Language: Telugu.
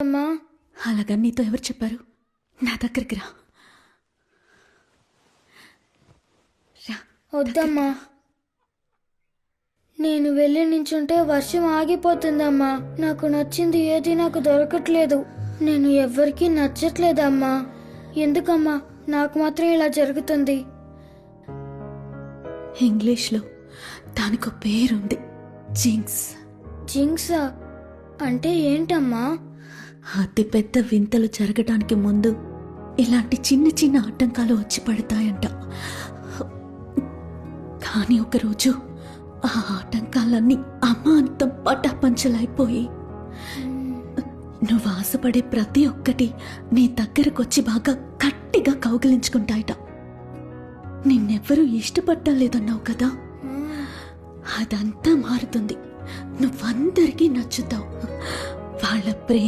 అమ్మా, అలాగా నీతో ఎవరు చెప్పారు? నా దగ్గరికి రా. వద్దమ్మా. నేను వెళ్ళి నించుంటే వర్షం ఆగిపోతుందమ్మా. నాకు నచ్చింది ఏది నాకు దొరకట్లేదు. నేను ఎవ్వరికీ నచ్చట్లేదమ్మా. ఎందుకమ్మా నాకు మాత్రం ఇలా జరుగుతుంది? ఇంగ్లీష్లో దానికో పేరుంది, జింక్స్. జింక్సా అంటే ఏంటమ్మా? అతి పెద్ద వింతలు జరగడానికి ముందు ఇలాంటి చిన్న చిన్న ఆటంకాలు వచ్చి పడతాయంట. కానీ ఒకరోజు ఆ ఆటంకాలన్నీ అమాంతం పటాపంచలైపోయి నువ్వు ఆశపడే ప్రతి ఒక్కటి నీ దగ్గరకొచ్చి బాగా గట్టిగా కౌగిలించుకుంటాయట. నిన్నెవ్వరూ ఇష్టపడ్డం లేదన్నావు కదా, అదంతా మారుతుంది. నువ్వందరికీ నచ్చుతావు. వాళ్ళ ప్రేమ